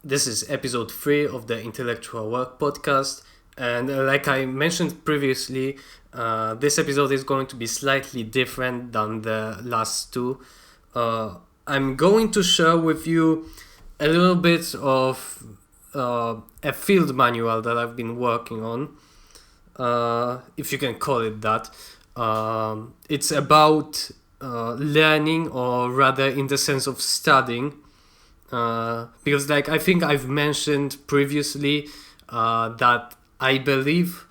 This is episode 3 of the Intellectual Work podcast. And like I mentioned previously, this episode is going to be slightly different than the last two. I'm going to share with you a little bit of a field manual that I've been working on, if you can call it that. It's about learning, or rather in the sense of studying. Because I think I've mentioned previously that I believe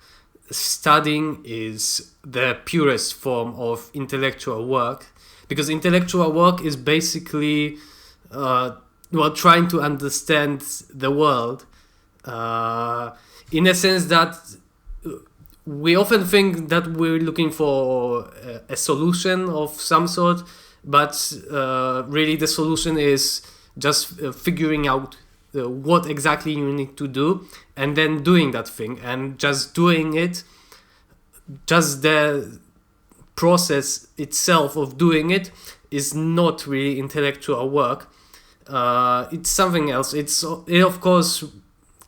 studying is the purest form of intellectual work, because intellectual work is basically trying to understand the world in a sense that we often think that we're looking for a solution of some sort, but really the solution is just figuring out what exactly you need to do and then doing that thing, and just doing it, just the process itself of doing it is not really intellectual work. It's something else. It of course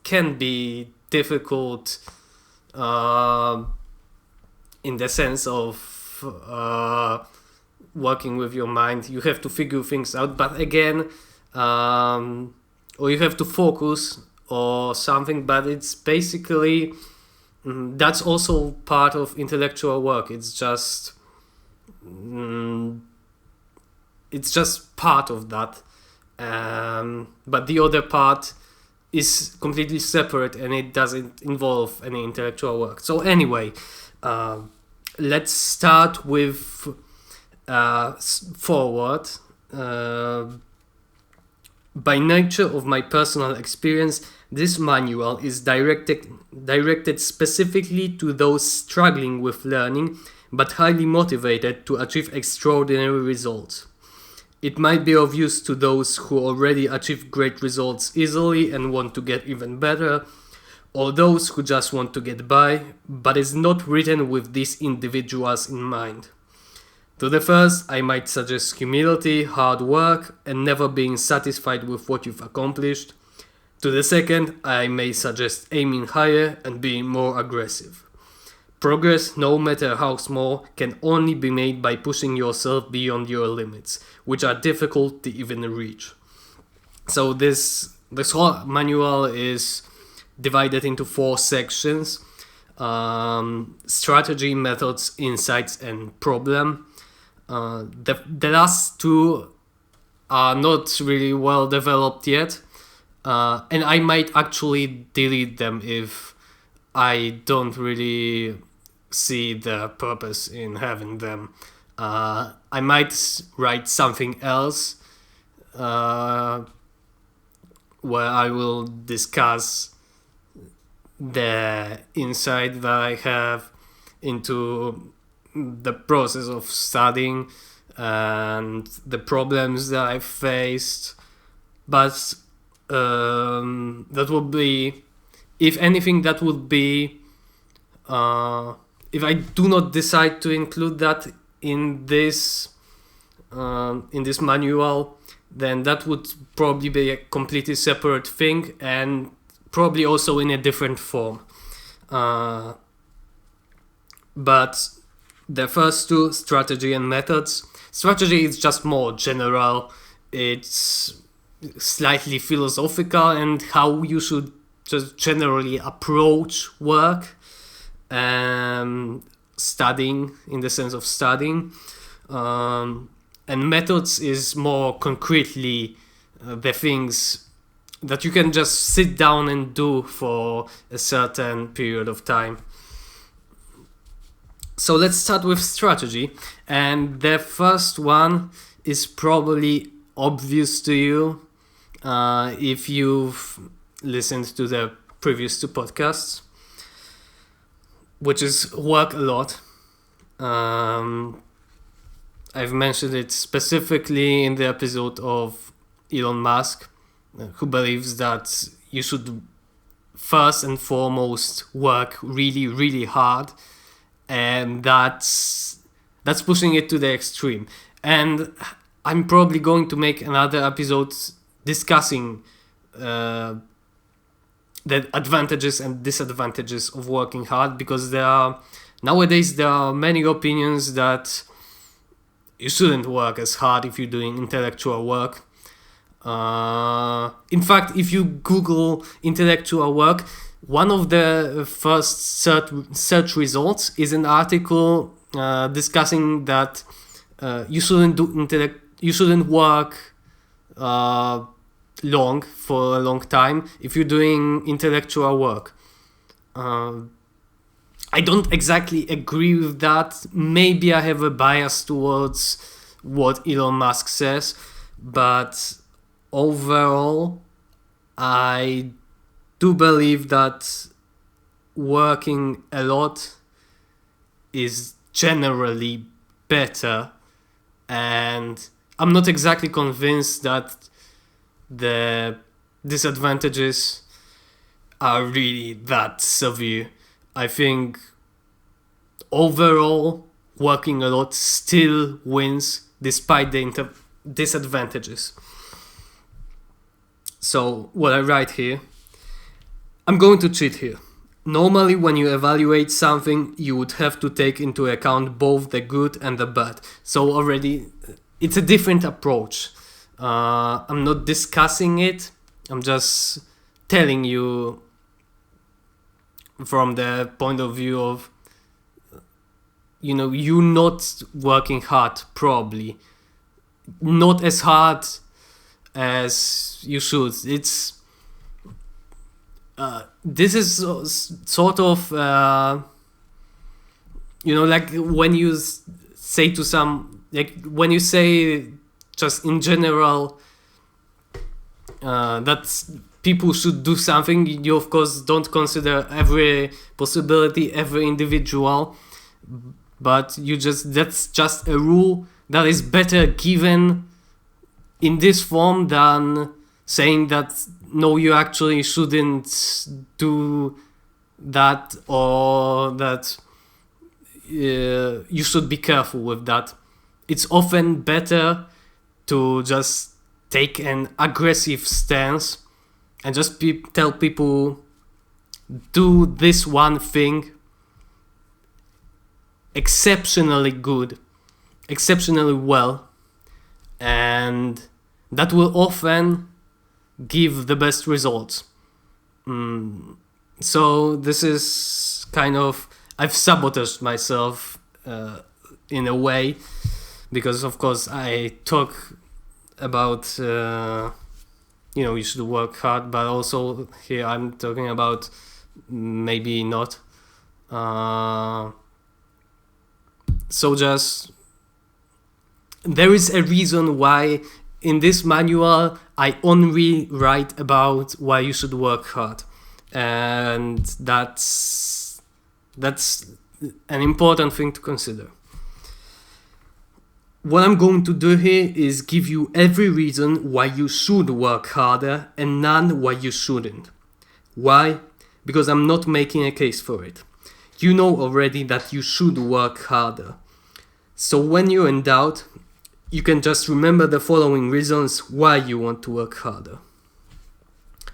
can be difficult in the sense of working with your mind. You have to figure things out, but again, or you have to focus or something, but it's basically that's also part of intellectual work. It's just part of that, but the other part is completely separate and it doesn't involve any intellectual work. So anyway, let's start with forward. By nature of my personal experience, this manual is directed specifically to those struggling with learning but highly motivated to achieve extraordinary results. It might be of use to those who already achieve great results easily and want to get even better, or those who just want to get by, but is not written with these individuals in mind. To the first, I might suggest humility, hard work, and never being satisfied with what you've accomplished. To the second, I may suggest aiming higher and being more aggressive. Progress, no matter how small, can only be made by pushing yourself beyond your limits, which are difficult to even reach. So this whole manual is divided into 4 sections: strategy, methods, insights, and problem. The last 2 are not really well developed yet, and I might actually delete them if I don't really see the purpose in having them. I might write something else where I will discuss the insight that I have into the process of studying and the problems that I've faced. But that would be, if anything, that would be if I do not decide to include that in this manual, then that would probably be a completely separate thing, and probably also in a different form. But the first 2, strategy and methods. Strategy is just more general. It's slightly philosophical, and how you should just generally approach work, studying, in the sense of studying. And methods is more concretely the things that you can just sit down and do for a certain period of time. So let's start with strategy, and the first one is probably obvious to you if you've listened to the previous 2 podcasts, which is work a lot. I've mentioned it specifically in the episode of Elon Musk, who believes that you should first and foremost work really, really hard, and that's pushing it to the extreme. And I'm probably going to make another episode discussing the advantages and disadvantages of working hard, because nowadays there are many opinions that you shouldn't work as hard if you're doing intellectual work. In fact, if you Google intellectual work, one of the first search results is an article discussing that you shouldn't work long for a long time if you're doing intellectual work. I don't exactly agree with that. Maybe I have a bias towards what Elon Musk says, but overall, I do believe that working a lot is generally better, and I'm not exactly convinced that the disadvantages are really that severe. I think overall working a lot still wins despite the disadvantages. So what I write here, I'm going to cheat here. Normally when you evaluate something, you would have to take into account both the good and the bad. So already it's a different approach. I'm not discussing it, I'm just telling you from the point of view of, you not working hard, probably not as hard as you should. It's this is sort of like when you say to when you say just in general that people should do something, you of course don't consider every possibility, every individual, but that's just a rule that is better given in this form than saying that no, you actually shouldn't do that, or that you should be careful with that. It's often better to just take an aggressive stance and just tell people, do this one thing exceptionally good, exceptionally well, and that will often give the best results. So this is kind of, I've sabotaged myself in a way, because of course I talk about you should work hard, but also here I'm talking about maybe not. So just, there is a reason why in this manual I only write about why you should work hard, and that's an important thing to consider. What I'm going to do here is give you every reason why you should work harder and none why you shouldn't. Why? Because I'm not making a case for it. You know already that you should work harder. So when you're in doubt, you can just remember the following reasons why you want to work harder.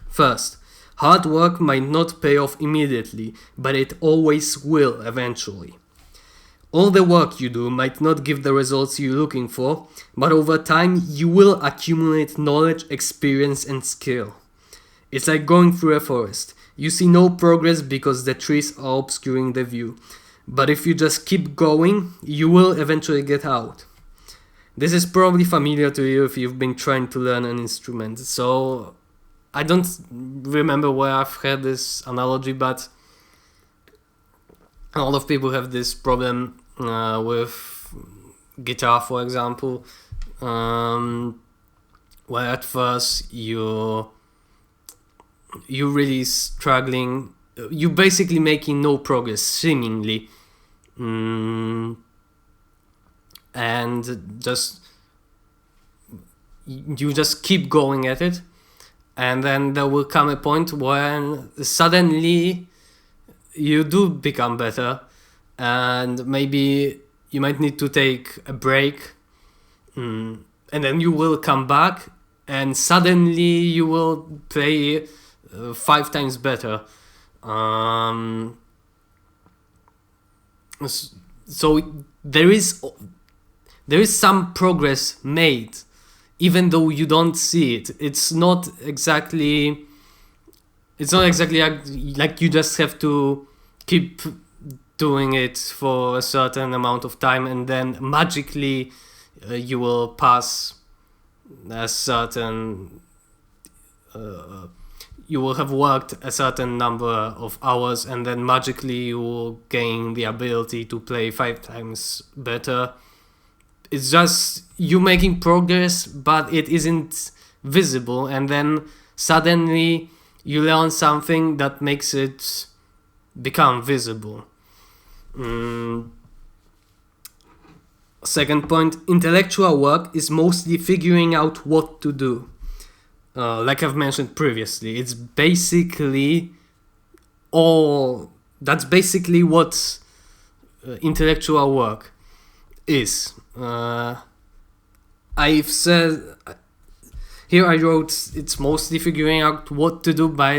First, hard work might not pay off immediately, but it always will eventually. All the work you do might not give the results you're looking for, but over time you will accumulate knowledge, experience, and skill. It's like going through a forest. You see no progress because the trees are obscuring the view. But if you just keep going, you will eventually get out. This is probably familiar to you if you've been trying to learn an instrument. So I don't remember where I've heard this analogy, but a lot of people have this problem with guitar, for example, where at first you're really struggling. You're basically making no progress, seemingly, and you just keep going at it, and then there will come a point when suddenly you do become better, and maybe you might need to take a break, and then you will come back and suddenly you will play 5 times better. So there is some progress made, even though you don't see it. It's not exactly like you just have to keep doing it for a certain amount of time, and then magically you will pass a certain you will have worked a certain number of hours, and then magically you will gain the ability to play 5 times better. It's just you making progress, but it isn't visible, and then suddenly you learn something that makes it become visible. Second point, intellectual work is mostly figuring out what to do. Like I've mentioned previously, it's basically that's basically what intellectual work is. I've said here, I wrote it's mostly figuring out what to do, but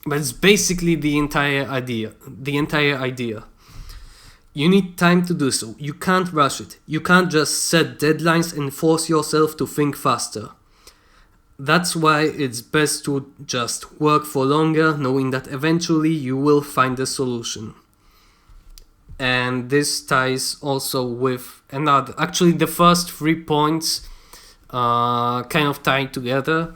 it's basically the entire idea. You need time to do so. You can't rush it. You can't just set deadlines and force yourself to think faster. That's why it's best to just work for longer, knowing that eventually you will find a solution. And this ties also with another. Actually, the first 3 points kind of tie together.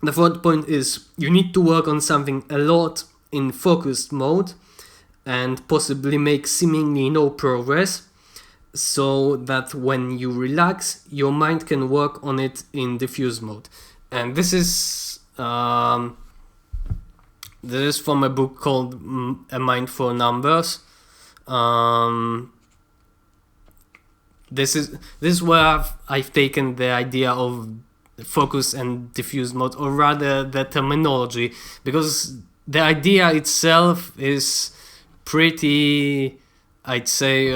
The third point is you need to work on something a lot in focused mode and possibly make seemingly no progress, so that when you relax, your mind can work on it in diffuse mode. And this is from a book called A Mind for Numbers. This is where I've taken the idea of focus and diffuse mode, or rather the terminology, because the idea itself is pretty, I'd say,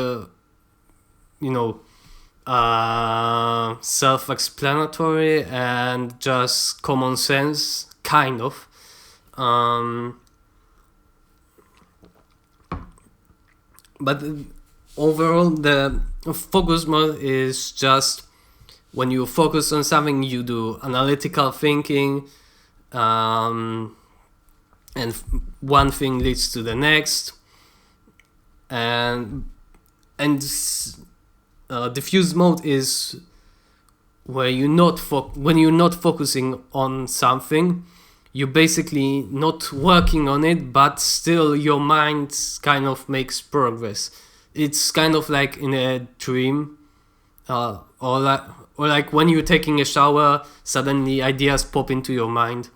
self-explanatory and just common sense, kind of. But overall, the focus mode is just when you focus on something, you do analytical thinking, and one thing leads to the next. And diffuse mode is where when you're not focusing on something, you're basically not working on it, but still your mind kind of makes progress. It's kind of like in a dream, or like when you're taking a shower, suddenly ideas pop into your mind.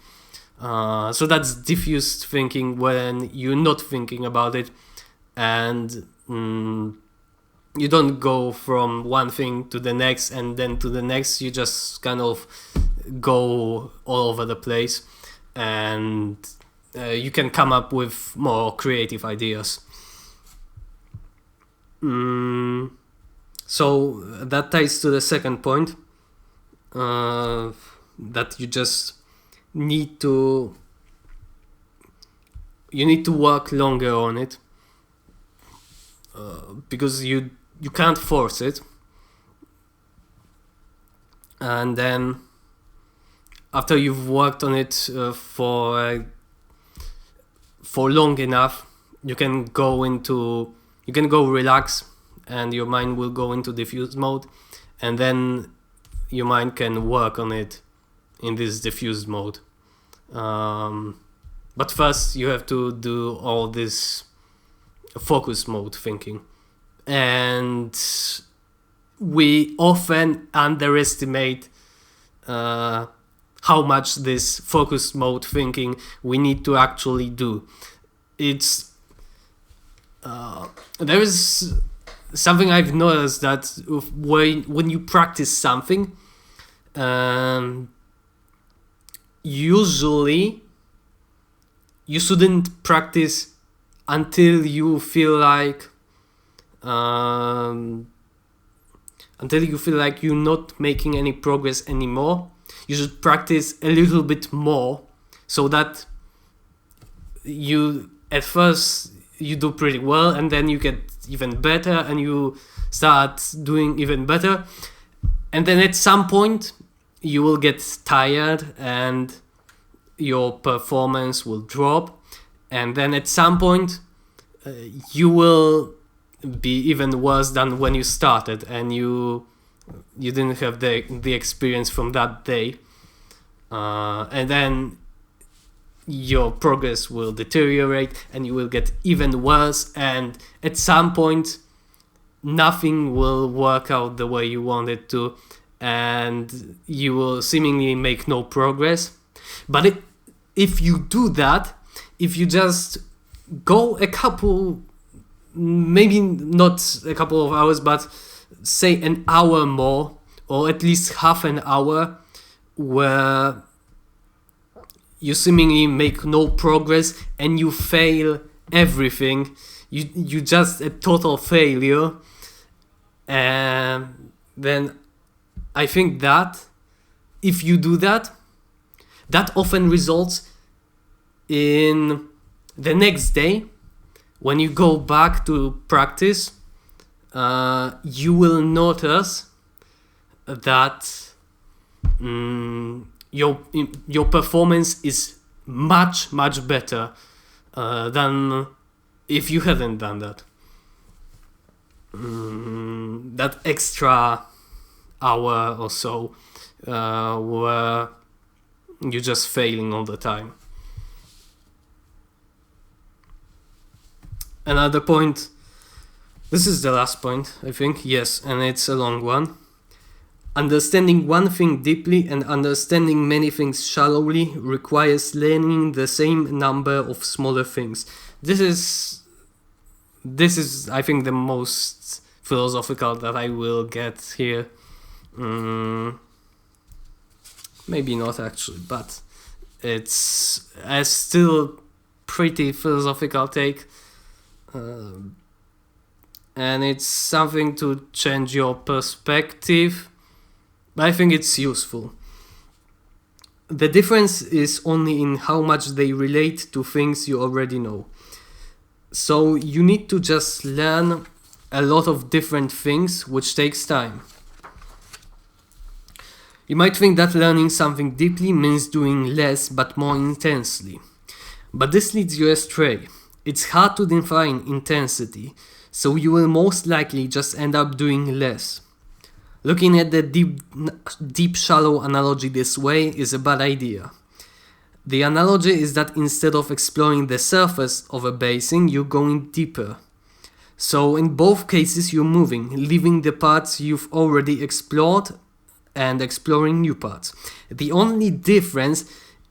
So that's diffused thinking, when you're not thinking about it, and you don't go from one thing to the next and then to the next. You just kind of go all over the place, and you can come up with more creative ideas. So that ties to the second point, that you just need to work longer on it, because you can't force it. And then after you've worked on it for long enough, you can go relax, and your mind will go into diffuse mode, and then your mind can work on it in this diffuse mode. But first you have to do all this focus mode thinking, and we often underestimate how much this focus mode thinking we need to actually do. It's there is something I've noticed, that when you practice something, usually you shouldn't practice until you feel like until you feel like you're not making any progress anymore. You should practice a little bit more, so that you at first you do pretty well, and then you get even better, and you start doing even better, and then at some point you will get tired and your performance will drop, and then at some point you will be even worse than when you started, and you didn't have the experience from that day, and then your progress will deteriorate and you will get even worse, and at some point nothing will work out the way you want it to, and you will seemingly make no progress. But if you do that, if you just go a couple, maybe not a couple of hours, but say an hour more, or at least half an hour, where you seemingly make no progress and you fail everything, you just a total failure, and then I think that if you do that, that often results in the next day when you go back to practice, you will notice that your performance is much better than if you hadn't done that. That extra hour or so where you're just failing all the time. Another point, this is the last point, I think, yes, and it's a long one. Understanding one thing deeply and understanding many things shallowly requires learning the same number of smaller things. This is I think the most philosophical that I will get here. Maybe not actually, but it's a still pretty philosophical take. And it's something to change your perspective. I think it's useful. The difference is only in how much they relate to things you already know. So you need to just learn a lot of different things, which takes time. You might think that learning something deeply means doing less but more intensely. But this leads you astray. It's hard to define intensity, so you will most likely just end up doing less. Looking at the deep shallow analogy this way is a bad idea. The analogy is that instead of exploring the surface of a basin, you're going deeper. So in both cases you're moving, leaving the parts you've already explored and exploring new parts. The only difference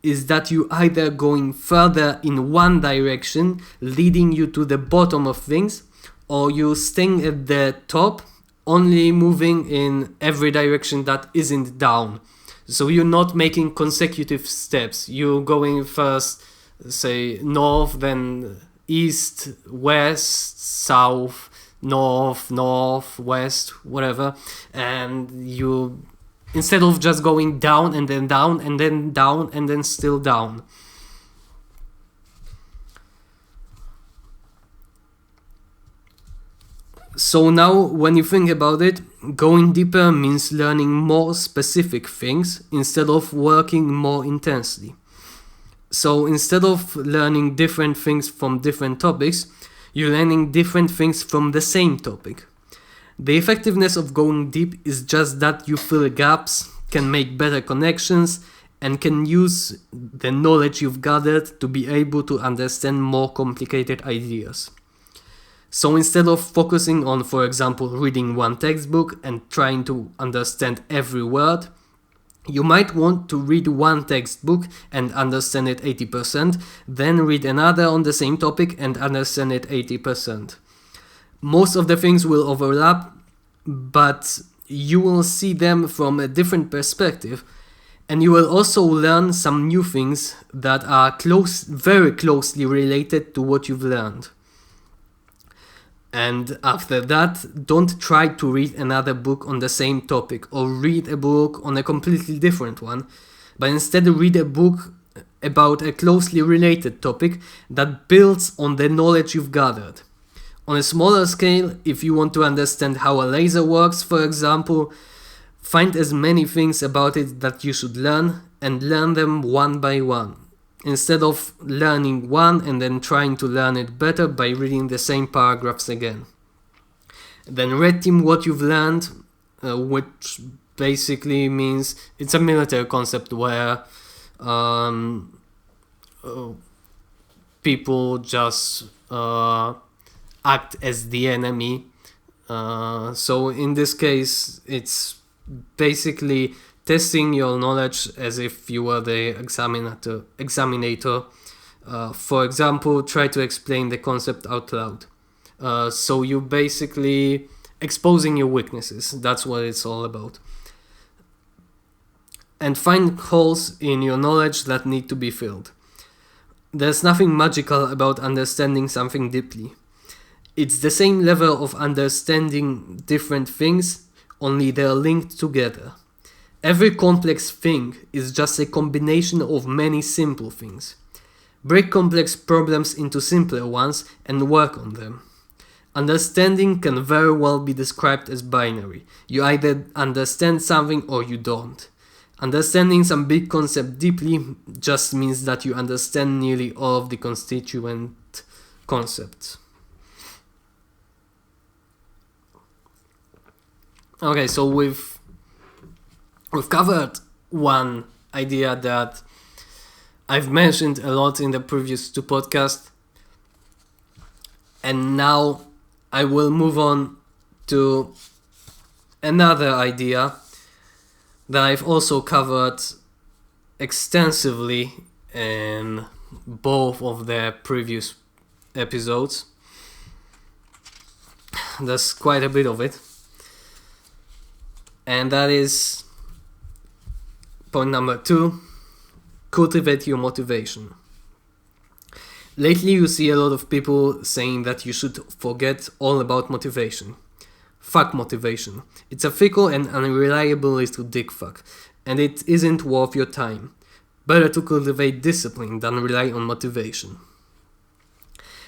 is that you're either going further in one direction, leading you to the bottom of things, or you're staying at the top, only moving in every direction that isn't down. So you're not making consecutive steps. You're going first, say, north, then east, west, south, north, west, whatever. And you, instead of just going down and then down and then down and then still down. So now, when you think about it, going deeper means learning more specific things instead of working more intensely. So instead of learning different things from different topics, you're learning different things from the same topic. The effectiveness of going deep is just that you fill gaps, can make better connections, and can use the knowledge you've gathered to be able to understand more complicated ideas. So instead of focusing on, for example, reading one textbook and trying to understand every word, you might want to read one textbook and understand it 80%, then read another on the same topic and understand it 80%. Most of the things will overlap, but you will see them from a different perspective, and you will also learn some new things that are very closely related to what you've learned. And after that, don't try to read another book on the same topic or read a book on a completely different one, but instead read a book about a closely related topic that builds on the knowledge you've gathered. On a smaller scale, if you want to understand how a laser works, for example, find as many things about it that you should learn and learn them one by one, instead of learning one and then trying to learn it better by reading the same paragraphs again. Then red team what you've learned, which basically means it's a military concept where people just act as the enemy. So in this case, it's basically testing your knowledge as if you were the examinator. For example, try to explain the concept out loud. So you basically exposing your weaknesses. That's what it's all about. And find holes in your knowledge that need to be filled. There's nothing magical about understanding something deeply. It's the same level of understanding different things, only they're linked together. Every complex thing is just a combination of many simple things. Break complex problems into simpler ones and work on them. Understanding can very well be described as binary. You either understand something or you don't. Understanding some big concept deeply just means that you understand nearly all of the constituent concepts. Okay, so we've covered one idea that I've mentioned a lot in the previous two podcasts, and now I will move on to another idea that I've also covered extensively in both of the previous episodes. There's quite a bit of it. And that is point number 2, cultivate your motivation. Lately you see a lot of people saying that you should forget all about motivation. Fuck motivation. It's a fickle and unreliable little dick fuck, and it isn't worth your time. Better to cultivate discipline than rely on motivation.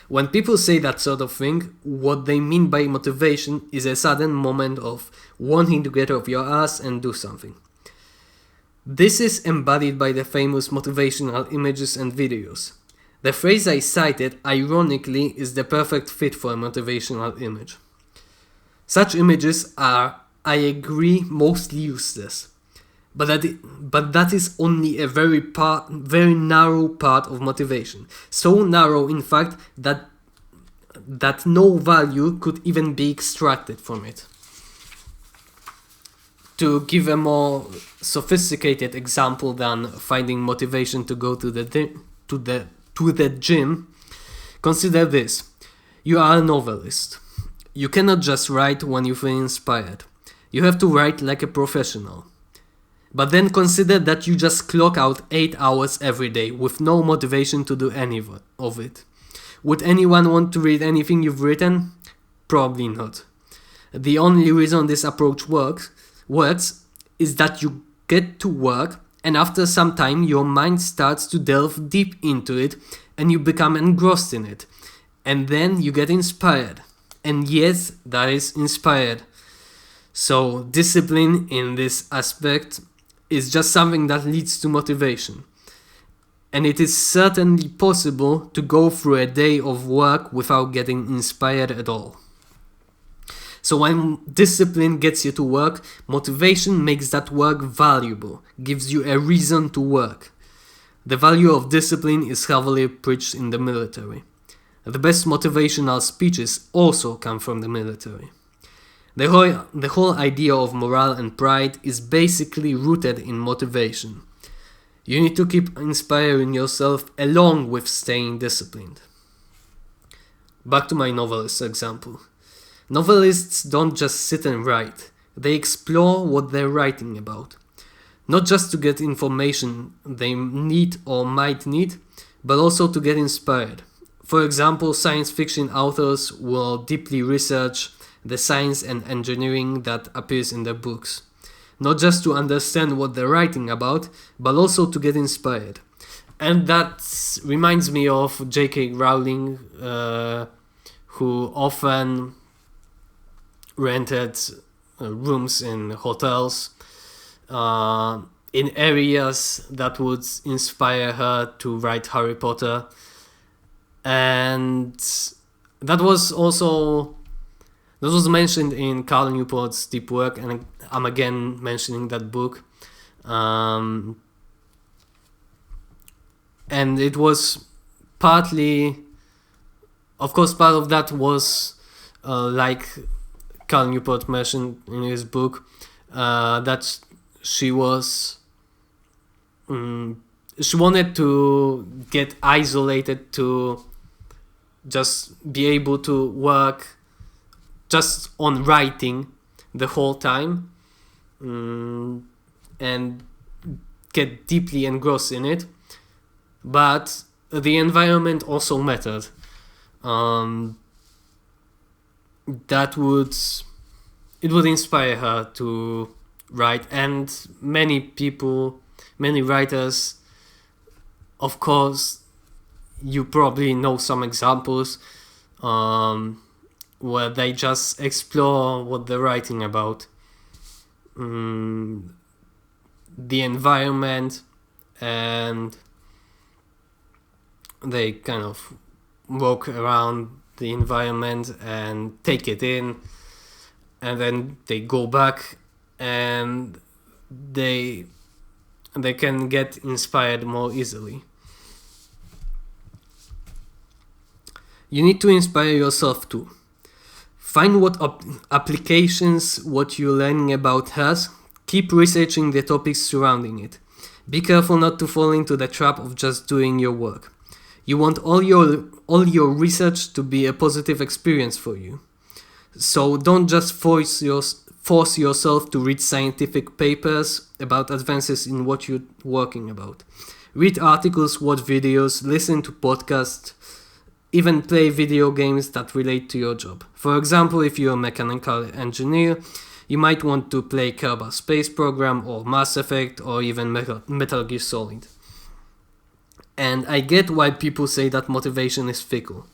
When people say that sort of thing, what they mean by motivation is a sudden moment of wanting to get off your ass and do something. This is embodied by the famous motivational images and videos. The phrase I cited, ironically, is the perfect fit for a motivational image. Such images are, I agree, mostly useless. But that is only a very narrow part of motivation. So narrow, in fact, that no value could even be extracted from it. To give a more sophisticated example than finding motivation to go to the gym, consider this. You are a novelist. You cannot just write when you feel inspired. You have to write like a professional. But then consider that you just clock out 8 hours every day with no motivation to do any of it. Would anyone want to read anything you've written? Probably not. The only reason this approach works is that you get to work, and after some time your mind starts to delve deep into it and you become engrossed in it. And then you get inspired. And yes, that is inspired. So discipline in this aspect is just something that leads to motivation. And it is certainly possible to go through a day of work without getting inspired at all. So when discipline gets you to work, motivation makes that work valuable, gives you a reason to work. The value of discipline is heavily preached in the military. The best motivational speeches also come from the military. The whole idea of morale and pride is basically rooted in motivation. You need to keep inspiring yourself along with staying disciplined. Back to my novelist example. Novelists don't just sit and write, they explore what they're writing about. Not just to get information they need or might need, but also to get inspired. For example, science fiction authors will deeply research the science and engineering that appears in their books, not just to understand what they're writing about, but also to get inspired. And that reminds me of J.K. Rowling, who often rented rooms in hotels in areas that would inspire her to write Harry Potter. And that was mentioned in Cal Newport's Deep Work, and I'm again mentioning that book. And it was partly, of course, part of that was like Cal Newport mentioned in his book, that she wanted to get isolated, to just be able to work just on writing the whole time, and get deeply engrossed in it. But the environment also mattered. It would inspire her to write, and many writers, of course, you probably know some examples where they just explore what they're writing about, the environment, and they kind of walk around the environment and take it in, and then they go back and they can get inspired more easily. You need to inspire yourself too. Find what applications what you're learning about has. Keep researching the topics surrounding it. Be careful not to fall into the trap of just doing your work. You want all your research to be a positive experience for you. So don't just force yourself to read scientific papers about advances in what you're working about. Read articles, watch videos, listen to podcasts, even play video games that relate to your job. For example, if you're a mechanical engineer, you might want to play Kerbal Space Program or Mass Effect or even Metal Gear Solid. And I get why people say that motivation is fickle.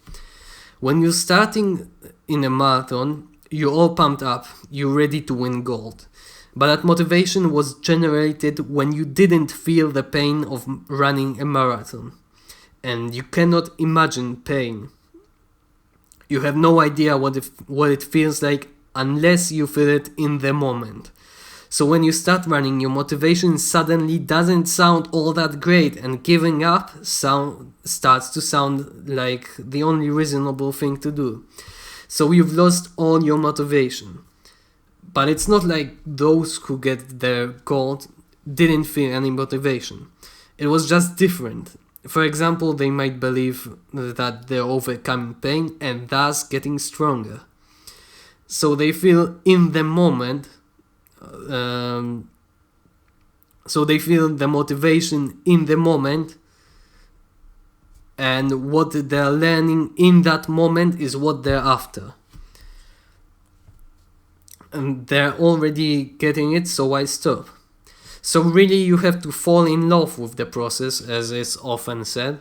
When you're starting in a marathon, you're all pumped up, you're ready to win gold. But that motivation was generated when you didn't feel the pain of running a marathon. And you cannot imagine pain. You have no idea what it feels like unless you feel it in the moment. So when you start running, your motivation suddenly doesn't sound all that great, and giving up starts to sound like the only reasonable thing to do. So you've lost all your motivation. But it's not like those who get their gold didn't feel any motivation. It was just different. For example, they might believe that they're overcoming pain and thus getting stronger. So they feel in the moment, so they feel the motivation in the moment, and what they're learning in that moment is what they're after. And they're already getting it, so why stop? So really you have to fall in love with the process, as is often said.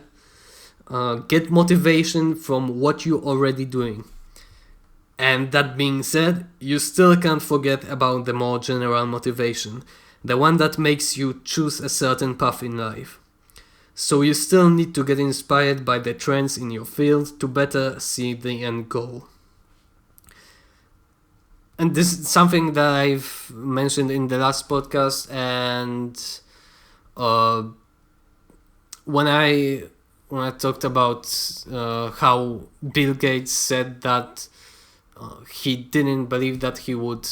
Get motivation from what you're already doing. And that being said, you still can't forget about the more general motivation, the one that makes you choose a certain path in life. So you still need to get inspired by the trends in your field to better see the end goal. And this is something that I've mentioned in the last podcast, and when I talked about how Bill Gates said that he didn't believe that he would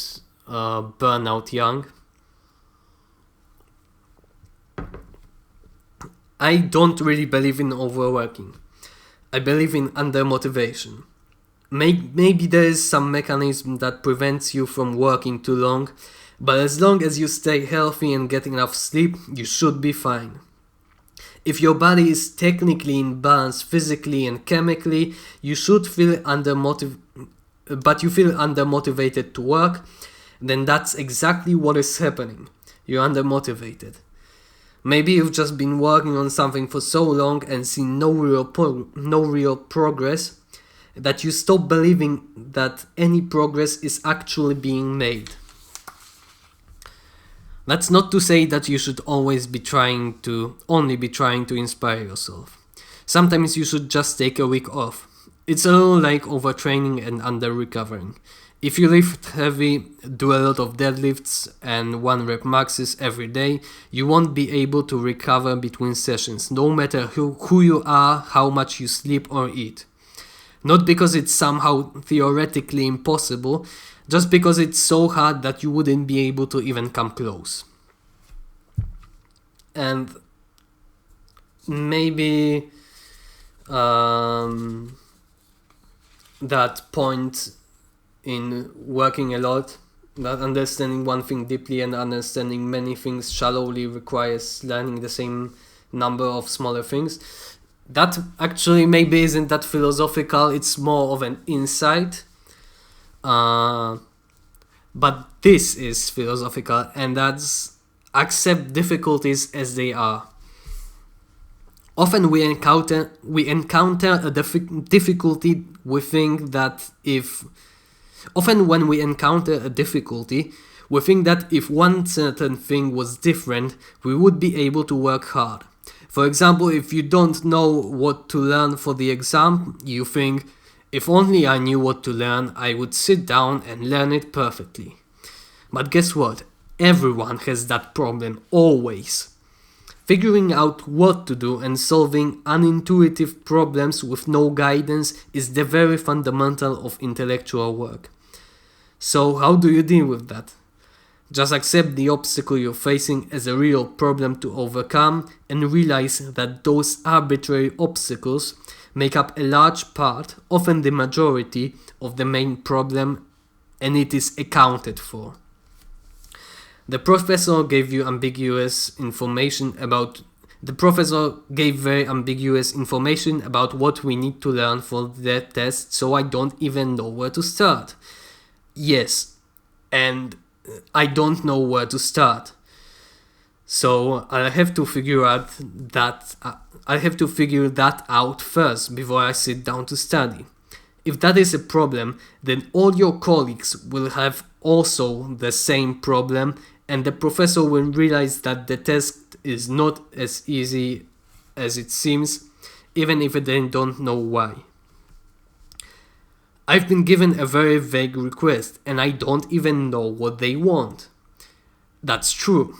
burn out young, I don't really believe in overworking. I believe in under-motivation. Maybe there is some mechanism that prevents you from working too long, but as long as you stay healthy and get enough sleep, you should be fine. If your body is technically in balance physically and chemically, you should feel but you feel undermotivated to work, then that's exactly what is happening. You're undermotivated. Maybe you've just been working on something for so long and seen no real progress that you stop believing that any progress is actually being made. That's not to say that you should only be trying to inspire yourself. Sometimes you should just take a week off. It's a little like overtraining and under-recovering. If you lift heavy, do a lot of deadlifts and 1 rep maxes every day, you won't be able to recover between sessions, no matter who you are, how much you sleep or eat. Not because it's somehow theoretically impossible, just because it's so hard that you wouldn't be able to even come close. And maybe that point in working a lot, that understanding one thing deeply and understanding many things shallowly requires learning the same number of smaller things. That actually maybe isn't that philosophical, it's more of an insight. But this is philosophical, and that's accept difficulties as they are. Often we encounter a difficulty, we think that if one certain thing was different, we would be able to work hard. For example, if you don't know what to learn for the exam, you think, if only I knew what to learn, I would sit down and learn it perfectly. But guess what? Everyone has that problem, always. Figuring out what to do and solving unintuitive problems with no guidance is the very fundamental of intellectual work. So how do you deal with that? Just accept the obstacle you're facing as a real problem to overcome and realize that those arbitrary obstacles make up a large part, often the majority, of the main problem, and it is accounted for. The professor gave very ambiguous information about what we need to learn for the test, so I don't even know where to start. Yes, and I don't know where to start. So I have to figure that out first before I sit down to study. If that is a problem, then all your colleagues will have also the same problem, and the professor will realize that the test is not as easy as it seems, even if they don't know why. I've been given a very vague request, and I don't even know what they want. That's true.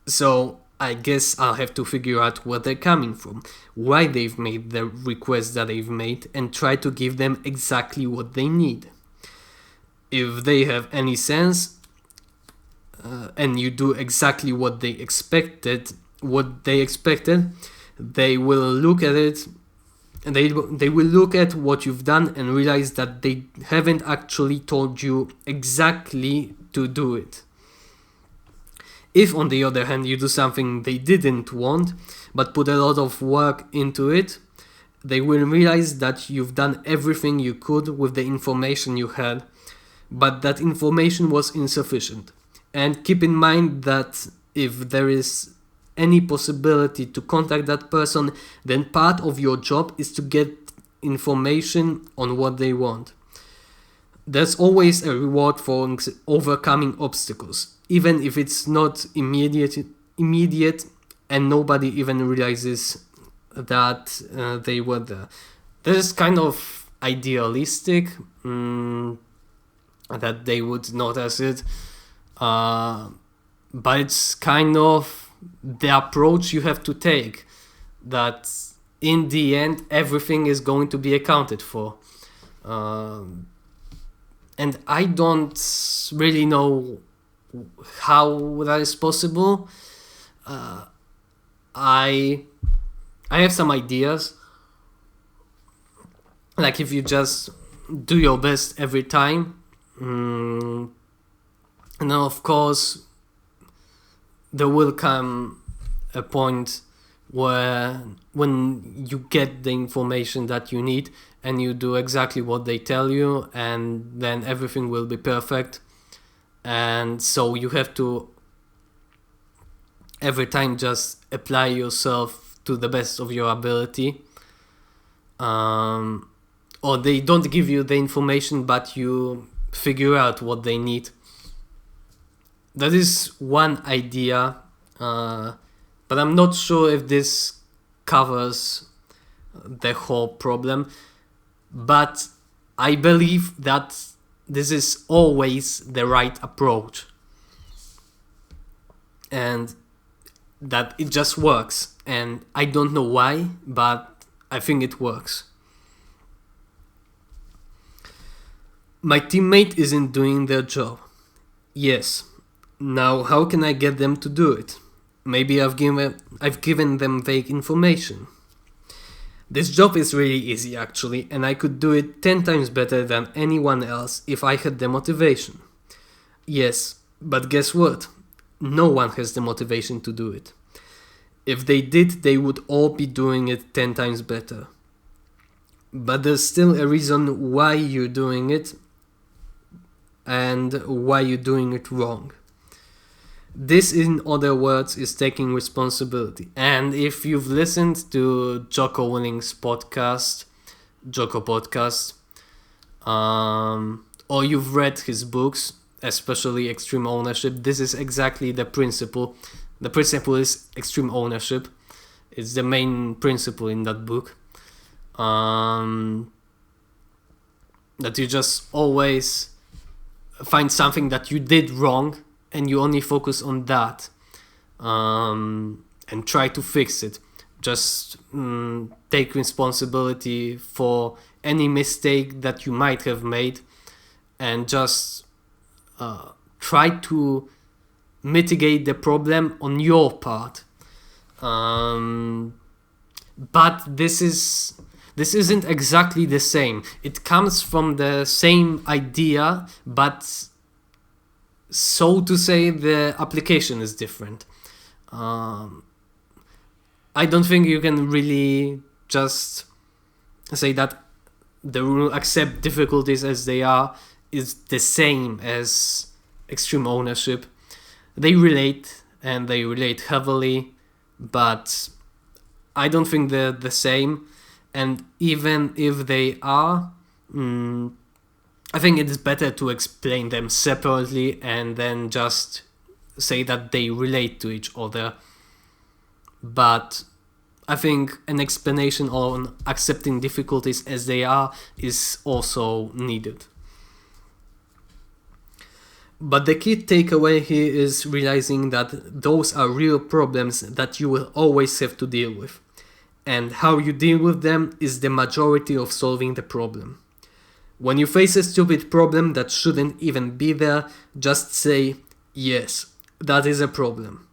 So I guess I'll have to figure out where they're coming from, why they've made the request that they've made, and try to give them exactly what they need. If they have any sense, and you do exactly what they expected, they will look at it, and they will look at what you've done and realize that they haven't actually told you exactly to do it. If, on the other hand, you do something they didn't want, but put a lot of work into it, they will realize that you've done everything you could with the information you had, but that information was insufficient. And keep in mind that if there is any possibility to contact that person, then part of your job is to get information on what they want. There's always a reward for overcoming obstacles, even if it's not immediate and nobody even realizes that they were there. This is kind of idealistic, that they would notice it, but it's kind of the approach you have to take, that in the end everything is going to be accounted for. And I don't really know how that is possible. I have some ideas. Like if you just do your best every time, and then of course there will come a point where when you get the information that you need and you do exactly what they tell you, and then everything will be perfect. And so you have to every time just apply yourself to the best of your ability. Or they don't give you the information, but you figure out what they need. That is one idea, but I'm not sure if this covers the whole problem. But I believe that this is always the right approach, and that it just works. And I don't know why, but I think it works. My teammate isn't doing their job. Yes. Now, how can I get them to do it? Maybe I've given them vague information. This job is really easy actually, and I could do it 10 times better than anyone else if I had the motivation. Yes, but guess what? No one has the motivation to do it. If they did, they would all be doing it 10 times better. But there's still a reason why you're doing it and why you're doing it wrong. This, in other words, is taking responsibility. And if you've listened to Jocko Willing's podcast, Jocko Podcast, or you've read his books, especially Extreme Ownership, this is exactly the principle. The principle is extreme ownership. It's the main principle in that book. That you just always find something that you did wrong and you only focus on that, and try to fix it. Just take responsibility for any mistake that you might have made, and just try to mitigate the problem on your part. But this isn't exactly the same. It comes from the same idea, but so to say, the application is different. I don't think you can really just say that the rule accept difficulties as they are is the same as extreme ownership. They relate, and they relate heavily, but I don't think they're the same. And even if they are, I think it is better to explain them separately and then just say that they relate to each other. But I think an explanation on accepting difficulties as they are is also needed. But the key takeaway here is realizing that those are real problems that you will always have to deal with. And how you deal with them is the majority of solving the problem. When you face a stupid problem that shouldn't even be there, just say, yes, that is a problem.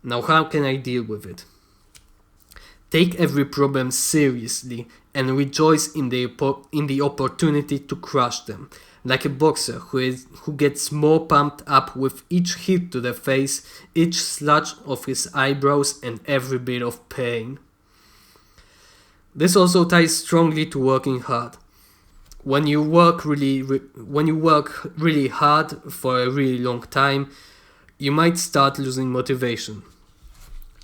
Now how can I deal with it? Take every problem seriously and rejoice in the opportunity to crush them. Like a boxer who gets more pumped up with each hit to the face, each slash of his eyebrows, and every bit of pain. This also ties strongly to working hard. When you work really hard for a really long time, you might start losing motivation.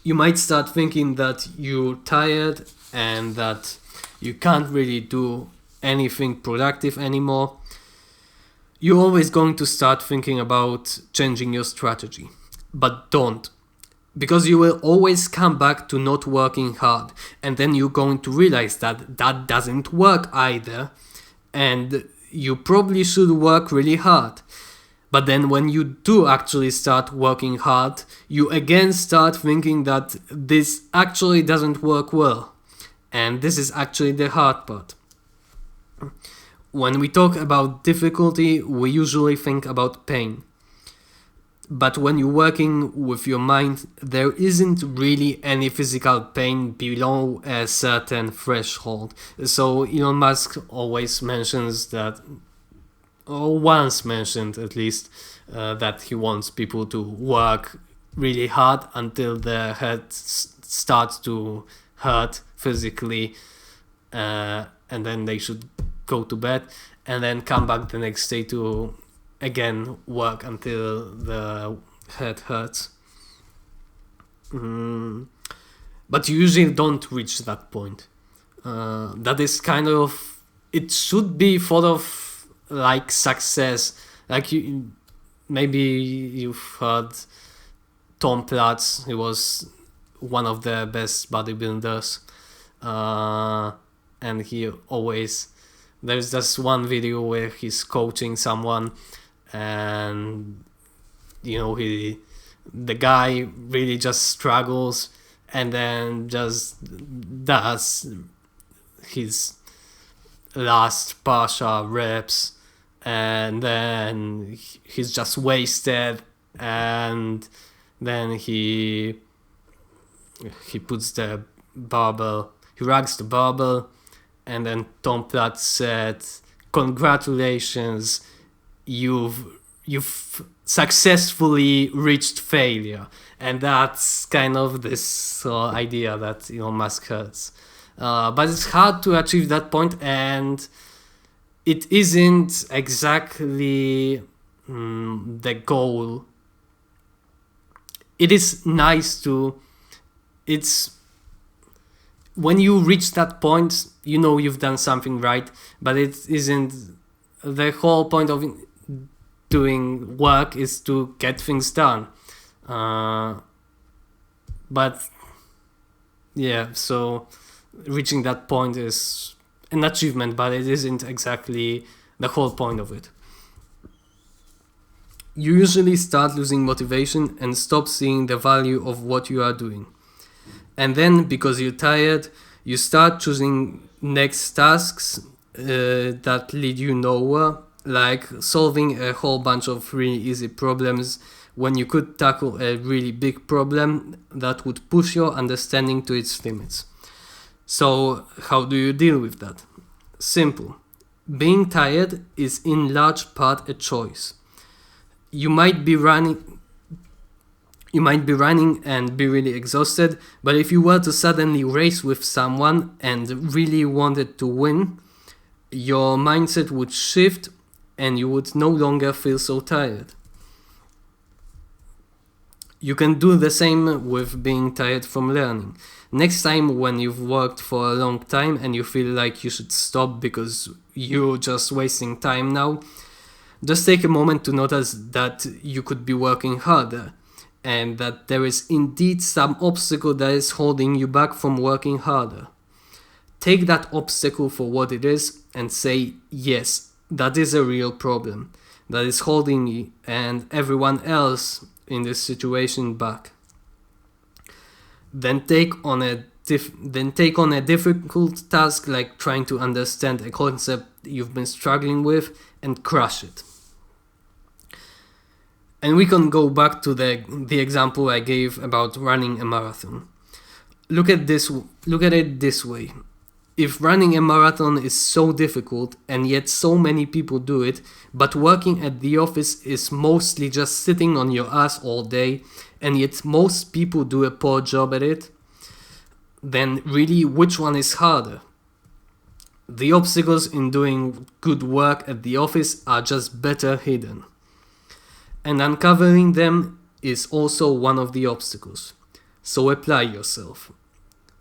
You might start thinking that you're tired and that you can't really do anything productive anymore. You're always going to start thinking about changing your strategy. But don't. Because you will always come back to not working hard, and then you're going to realize that that doesn't work either, and you probably should work really hard. But then when you do actually start working hard, you again start thinking that this actually doesn't work well. And this is actually the hard part. When we talk about difficulty, we usually think about pain. But when you're working with your mind, there isn't really any physical pain below a certain threshold. So Elon Musk always mentions that, or once mentioned at least, that he wants people to work really hard until their head start to hurt physically, and then they should go to bed and then come back the next day to again work until the head hurts. But you usually don't reach that point. That is kind of, it should be thought of like success. Like maybe you've heard Tom Platz. He was one of the best bodybuilders, and he always, there's just one video where he's coaching someone, and the guy really just struggles and then just does his last partial reps, and then he's just wasted, and then he puts the barbell, he racks the barbell, and then Tom Platt said, "Congratulations, you've successfully reached failure." And that's kind of this idea that Elon Musk has. But it's hard to achieve that point, and it isn't exactly the goal. It is nice to... It's... When you reach that point, you know you've done something right, but it isn't... The whole point of doing work is to get things done. But yeah, so reaching that point is an achievement, but it isn't exactly the whole point of it. You usually start losing motivation and stop seeing the value of what you are doing. And then, because you're tired, you start choosing next tasks that lead you nowhere, like solving a whole bunch of really easy problems when you could tackle a really big problem that would push your understanding to its limits. So, how do you deal with that? Simple. Being tired is in large part a choice. You might be running and be really exhausted, but if you were to suddenly race with someone and really wanted to win, your mindset would shift and you would no longer feel so tired. You can do the same with being tired from learning. Next time when you've worked for a long time and you feel like you should stop because you're just wasting time now, just take a moment to notice that you could be working harder, and that there is indeed some obstacle that is holding you back from working harder. Take that obstacle for what it is and say, yes, that is a real problem that is holding me and everyone else in this situation back. Then take on a difficult task, like trying to understand a concept you've been struggling with, and crush it. And we can go back to the example I gave about running a marathon. Look at it this way. If running a marathon is so difficult and yet so many people do it, but working at the office is mostly just sitting on your ass all day, and yet most people do a poor job at it, then really which one is harder? The obstacles in doing good work at the office are just better hidden. And uncovering them is also one of the obstacles. So apply yourself.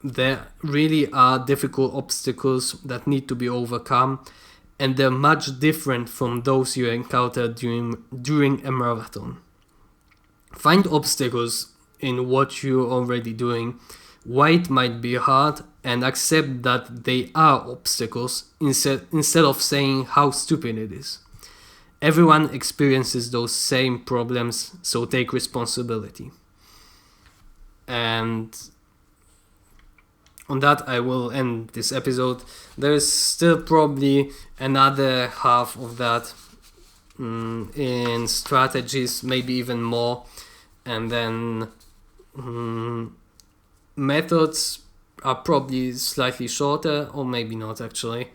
There really are difficult obstacles that need to be overcome, and they're much different from those you encounter during a marathon. Find obstacles in what you're already doing, why it might be hard, and accept that they are obstacles instead of saying how stupid it is. Everyone experiences those same problems, so take responsibility. And on that, I will end this episode. There's still probably another half of that in strategies, maybe even more. And then methods are probably slightly shorter, or maybe not actually.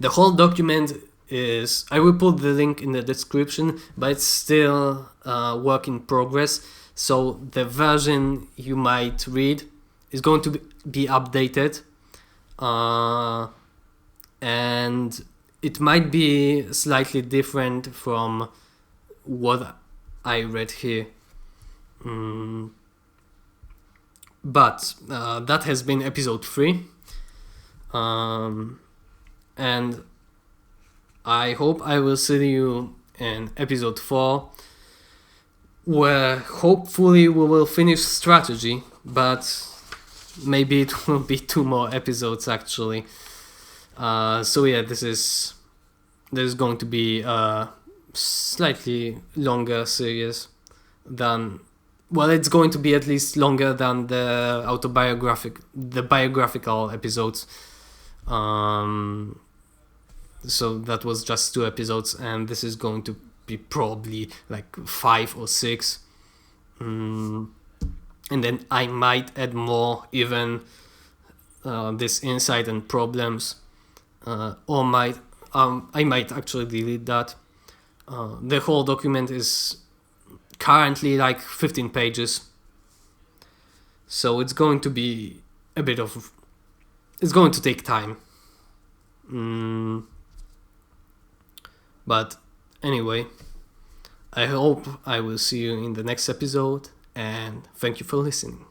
The whole document is, I will put the link in the description, but it's still work in progress. So the version you might read is going to be updated, and it might be slightly different from what I read here. But that has been episode 3. And I hope I will see you in episode 4, where hopefully we will finish strategy, but maybe it will be 2 more episodes actually. So yeah, this is going to be a slightly longer series than, well, it's going to be at least longer than the biographical episodes. So that was just 2 episodes, and this is going to be probably like 5 or 6. And then I might add more, even this insight and problems, or I might actually delete that. The whole document is currently like 15 pages, so it's going to be it's going to take time. But anyway, I hope I will see you in the next episode, and thank you for listening.